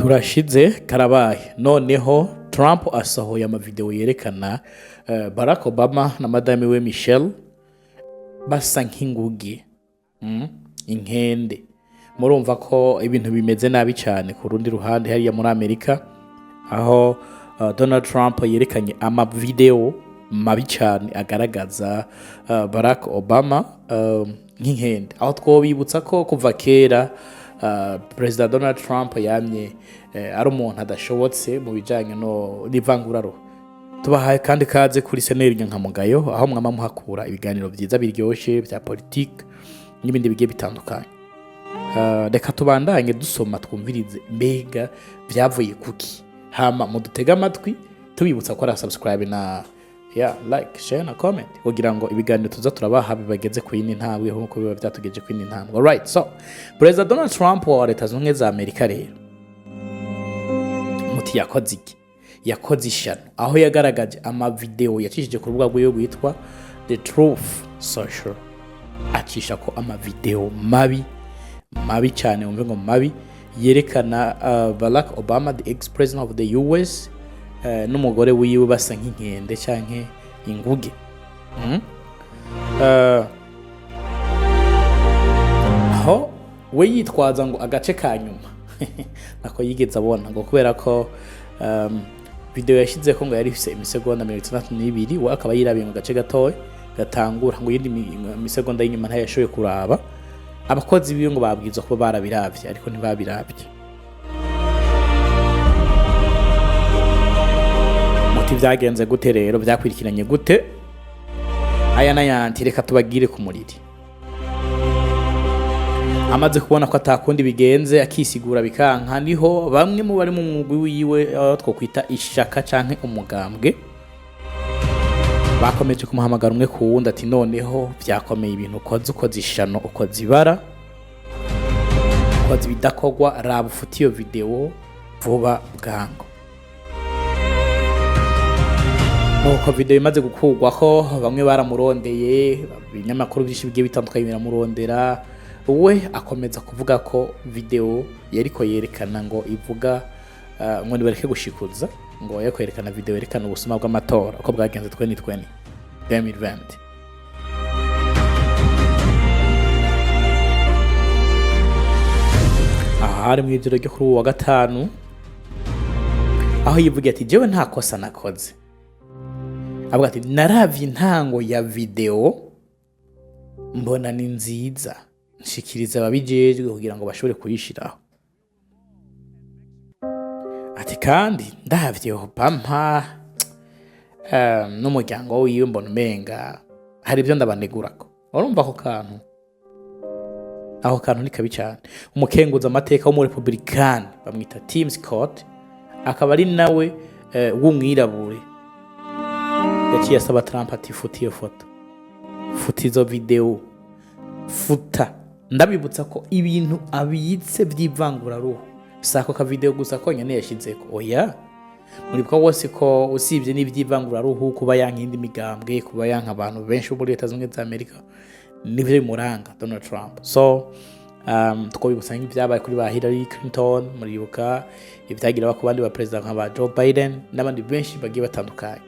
turashize karabaye noneho Trump asohoye amavidewo yerekana Barack Obama na madame we Michelle basa nk'inguge inkende. Murumva ko ibintu bimeze nabi cyane ku rundi ruhande hariya muri Amerika, aho Donald Trump yerekanye amavidewo mabi cyane agaragaza Barack Obama nk'inkende, aho twobibutsa ko kuva kera President Donald Trump yamye ari umuntu adashobotse mu bijanye no n'ivanguraro. Tubahaye kandi kaze kuri seneri nyankamugayo, aho mwama muhakura ibiganiro byiza biryoshe bya politique n'ibindi bigiye bitandukanye. Reka tubandanye dusoma twumvirize mbega byavuye kuki, hama mudutega amatwi tubibutsa ko ara subscribe na like, share na comment kugira ngo ibiganiro tuza turabaha bibageze ku yindi ntambwe nkuko biba byatugeje ku yindi ntambwe. Alright, so President Donald Trump wa Leta Zunze Ubumwe za Amerika rero muti yakoze iki? Yakoze ishano aho yagaragaje amavideo yacishije ku rubuga rwe rwitwa The Truth Social, acisha ko amavideo mabi cyane, umve ngo mabi, yerekana Barack Obama, the ex-president of the US, n'umugore wiwe basa nk'inkende canke inguge. Aho we yitwaza ngo agace ka nyuma nako yigeze abona ngo kubera ko video yashize ko ngo yari ifise imisegonda 62, we akaba yirabiye mu gace gatoya gatangura ngo yindi imisegonda y'inyuma ntayashoboye kuraba. Abakozi biyo ngo babwiza ko barabiravye ariko ntibabiravye. Muti byagenze gute rero, byakwirikiranye gute? Aya nayanti reka tubagire ku muriri. Amaze kubona ko atakundi bigenze akisigura bikanka, niho bamwe mu bari mu mwuga wiwe two kwita ishaka canke umugambwe bakomeje kumuhamagara umwe ku wundi ati noneho byakomeye ibintu ukoze ishano, ukoze ibara, ukoze bidakogwa, raba ufite iyo video vuba bwango. Nuko video imaze gukugwaho bamwe baramurondeye, ibinyamakuru byinshi bigiye bitandukanye biramurondera, we akomeza kuvuga ko video yariko yerekana ngo ivuga ngo nibareke gushikuza, ngo yakwerekana video yerekana ubusuma bw'amatora uko bwagenze 2020. Ahari mu ijoro ryo kuri uwa gatanu, aho yivuga ati jewe nta kosa nakoze. Avuga ati naravye intango ya video mbona ni nziza, nshikiriza ababijejwe kugira ngo bashobore kuyishiraho. Ati kandi ndavye Obama n'umuryango wiwe mbona umenga hari ibyo ndabanegurako. Urumva aho kantu ni kabi cyane. Umukenguza amateka wo mu Republican bamwita Tim Scott, akaba ari nawe w'umwirabure, yaciye asaba Trump ati futa iyo foto, futa izo video, futa. Ndabibutsa ko ibintu abiyitse by'ivangura ruhu sako ka video gusa ko nyene yashizeko. Oya, muri bwo wose ko usibye n'iby'ivangura ruhu, kuba yankindi migambwe, kuba yanka abantu benshi muri Leta Zunze Ubumwe za Amerika, nivyo bimuranga Donald Trump. So twobibutsa nk'ibyabaye kuri ba Hillary Clinton, muribuka ibyagira bako bandi ba president nka ba Joe Biden n'abandi benshi bagiye batandukanye.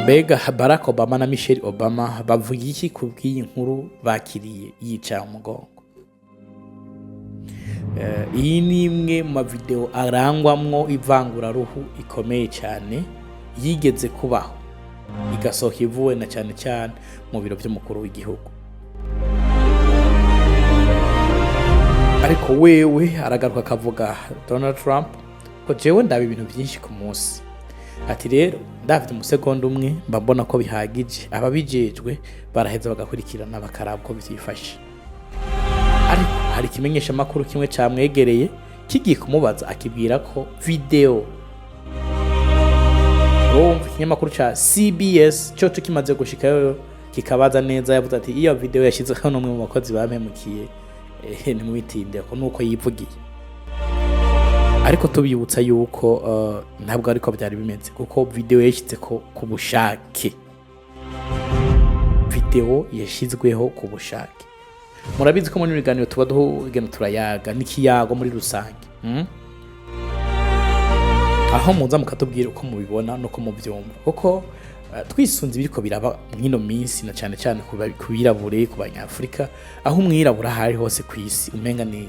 Mbega Barack Obama na Michelle Obama bavuga iki kubw'iyi nkuru bakiriye yica umugongo? Iyi ni imwe mu mavideo arangwamwo ivangura ruhu ikomeye cyane yigeze kubaho, igasohoka ivuwe na cyane mu biro by'umukuru w'igihugu. Ariko wewe aragaruka akavuga Donald Trump ko jewe ndaba ibintu byinshi ku munsi. Ati rero ndafite umusegonda umwe mbabona ko bihagije, ababijejwe baraheza bagakurikirana bakaraba ko byifashe. Ariko hari kimenyesha makuru kimwe camwegereye kigiye kumubaza akibwira ko video ikinyamakuru ca CBS cyo kimaze gushikayo kikabaza neza, yavuze ati iyo video yashize hano umwe mu bakozi bampemukiye ni mwitinde ko nuko yivugiye. Ariko tubibutsa yuko ntabwo ariko byari bimeze, kuko video yashitse ko ku bushake. video yashizweho ku bushake. Murabizi ko muri biganiro tuba duhugena turayaga n'ikiyago muri rusange. Aho muza mukatubwira uko mubibona no ko mubyumva. Kuko twisunze biriko biraba mwino minsi na cyane cyane kubirabure ku banyafrika, aho umwirabura hari hose ku isi umenga ni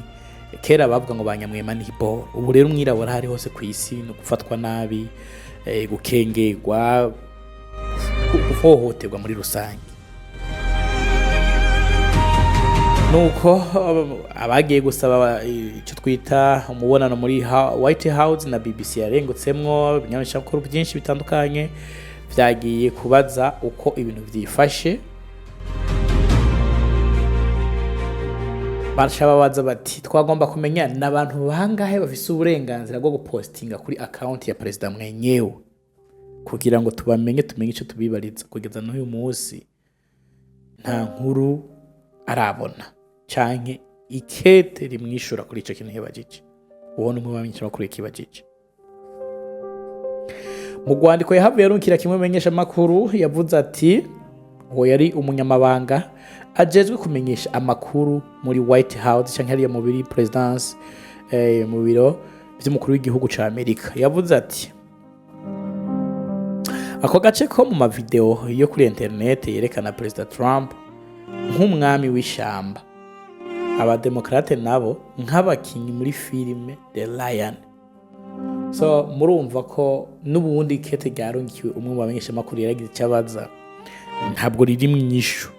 kera bavuga ngo banyamwema ni bo. Ubu rero umwirabura hari hose ku isi no gufatwa nabi, gukengerwa, guhohoterwa muri rusange. Nuko abagiye gusaba icyo twita umubonano muri White House na BBC yarengutsemwo ibinyamakuru byinshi bitandukanye byagiye kubaza uko ibintu byifashe. Babaza bati twagomba kumenya n'abantu bangahe bafise uburenganzira bwo gupostinga kuri account ya president mwenyewe kugira ngo tumenye icyo tubibariza. Kugeza n'uyu munsi nta nkuru arabona canke ikete rimwishura kuri ico kintu yabajije. Uwo numwe bamenyesha makuru ikibajije. Mu Rwandiko yahavuye yarukira kimwe menyesha makuru yavuze ati uwo yari umunyamabanga ajejwe kumenyesha amakuru muri White House canke hariya mu biri presidence mu biro by'umukuru w'igihugu ca Amerika. Yavuze ati ako gace ko mu mavideo yo kuri internet yerekana President Trump nk'umwami w'ishamba, abademokrate nabo nk'abakinyi muri filime The Lion. So murumva ko n'ubundi kete ryarungikiwe umwe mu bamenyesha makuru yaragize cyabaza ntabwo riri mu nyishu.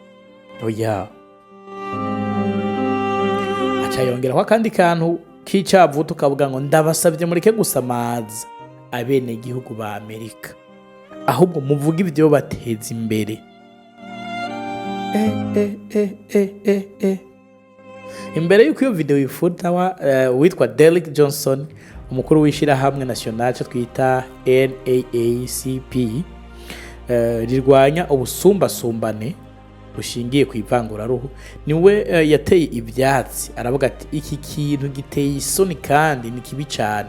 Oya, acayongera kwa kandi kantu k'icavu tukavuga ngo ndabasabye mureke gusamaza abene igihugu ba Amerika, ahubwo muvuga ibyo bateza imbere. Imbere yuko iyo video ifuta witwa Derek Johnson, umukuru w'ishirahamwe national cyo twita NAACP rirwanya ubusumbasumbane bushingiye ku ivanguraruhu, niwe yateye ibyatsi aravuga ati iki kintu giteye isoni kandi ni kibi cyane.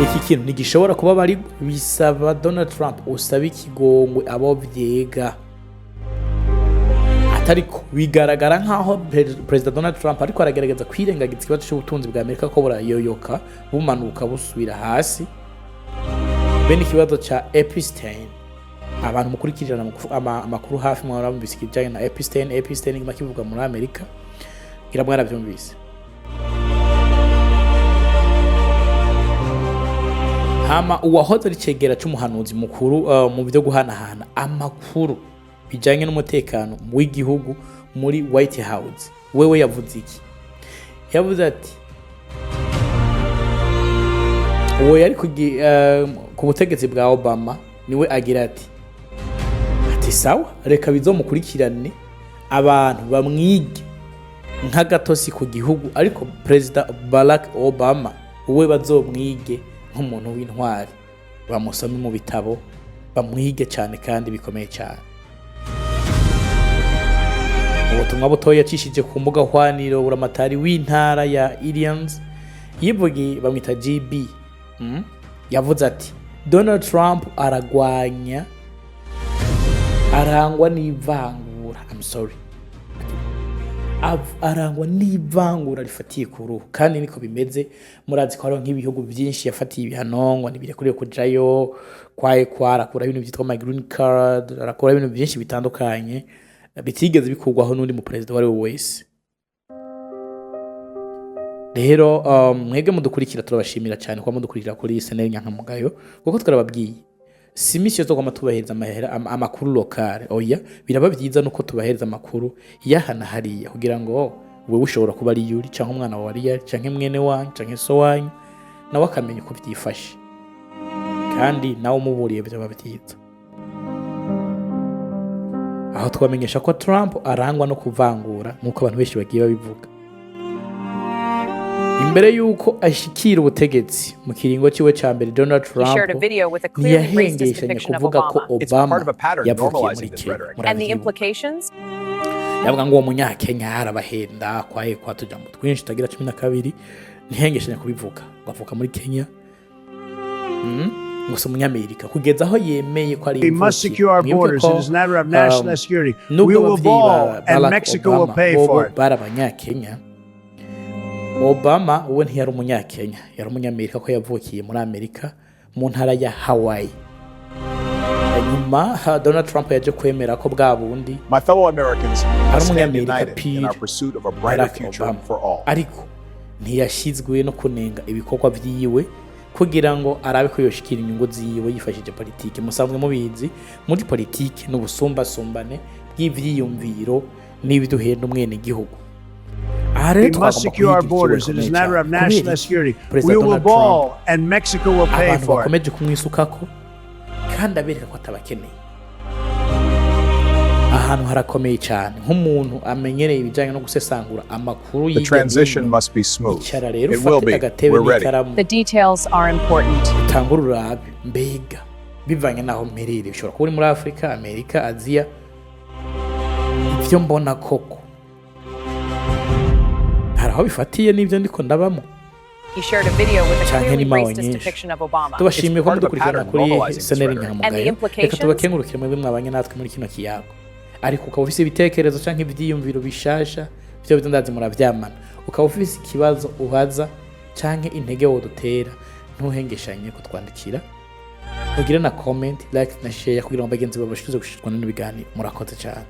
Iki kintu ntigishobora kuba bari bisaba Donald Trump usaba ikigongwe abo byega. Atariko bigaragara nkaho President Donald Trump ariko aragerageza kwirengagiza ikibazo cy'ubutunzi bwa Amerika ko burayoyoka bumanuka busubira hasi. Bene ikibazo cha Epstein, abantu mukurikirana amakuru hafi mu barambise kijanye na Epstein makivuga muri Amerika gira mwaravyumvise. Hama uwahoze ari cegera cy'umuhanuzi mukuru mu byo guhanahana amakuru bijanye n'umutekano w'igihugu muri White House, wewe yavuze iki? Yavuze ati uwo yari ku butegetsi bwa Obama niwe agira ati sawa reka bizomukurikirane abantu bamwige nk'agatosi ku gihugu, ariko President Barack Obama uwe bazomwige nk'umuntu w'intwari, bamusome mu bitabo bamwige cyane kandi bikomeye cyane. Ubutumwa butoya yacishije ku mbuga hwaniro buramatari w'intara ya Illinois yivugi bamwita GB yavuze ati Donald Trump arangwa n'ivangura. Arangwa n'ivangura rifatiye ku ruhu, kandi niko bimeze. Murazi ko hariho nk'ibihugu byinshi yafatiye ibihanongwa ntibirekuriye kujayo, arakora ibintu byitwa my green card, arakora ibintu byinshi bitandukanye bitigeze bikurwaho n'undi mu president wari wese. Rero mwege mudukurikira turabashimira cyane kwa mudukurikira kuri SNL nyankamugayo, kuko twarababwiye si misi zo kwamatubahereza amakuru lokale. Oya, biraba byiza nuko tubahereza amakuru yahana hariya kugira ngo wewe ushobora kuba ari yuri cyangwa umwana wawe ari cyangwa mwene wanyu cyangwa so wanyu nawe akamenya uko byifashe, kandi nawe umuburiye byaba byiza. Aho twamenyesha ko Trump arangwa no kuvangura nkuko abantu benshi bagiye babivuga. Imbere yuko ashikira ubutegetsi mu kiringo ciwe ca mbere, Donald Trump yahengeshanye kuvuga ko Obama yavukiye muri Kenya. Yavuga ngo uwo munyakenya arabahenda kwa tujambo twinshi tagira 12, ntihengeshanye kubivuga bavuka muri Kenya. gusa umunyamerika kugeza aho yemeye ko ari We must secure our borders. It is a matter of national security. We will fall and Mexico will pay for it. Bari abanyakenya. Obama we ntiyari umunyakenya, yari umunyamerika ko yavukiye muri Amerika mu ntara ya Hawaii. Nyuma Donald Trump yaje kwemera ko bwa bundi My fellow Americans must stand united in our pursuit of a brighter future for all. Ariko ntiyashizwe no kunenga ibikorwa vyiwe kugira ngo arabe ko yoshikira inyungu ziwe yifashije politiki. Musanzwe mubizi muri politiki n'ubusumbasumbane bw'ivyiyumviro n'ibiduhenda umwene gihugu. We must secure our borders. It is a matter of national security. We will fall and Mexico will pay for it. Bakomeje kumwisukako kandi abereka ko atabakeneye. Ahantu harakomeye cyane nk'umuntu amenyereye ibijyanye no gusesangura amakuru The transition must be smooth. It will be. We're ready. The details are important. Tangura urabe mbega bivanye naho mperere bishobora kuba uri muri Afrika, Amerika, Aziya. Ibyo mbona koko haraho bifatiye n'ibyo ndiko ndabamo. He shared a video with a clearly racist depiction of Obama. Tubashimiye ko mudukurikirana kuri seneri nyangamugayo. Reka tubakengurukire mwebwe mwabanye natwe muri kino kiyago. Ariko ukaba ufise ibitekerezo canke ivyiyumviro bishasha byo bitandazi muravyamana. Ukaba ufise ikibazo ubaza canke intege wodutera ntuhengeshanye kutwandikira. Ugire na comment, like na share kugira ngo bagenzi babashikize gushishikana n'ibiganiro. Murakoze cyane.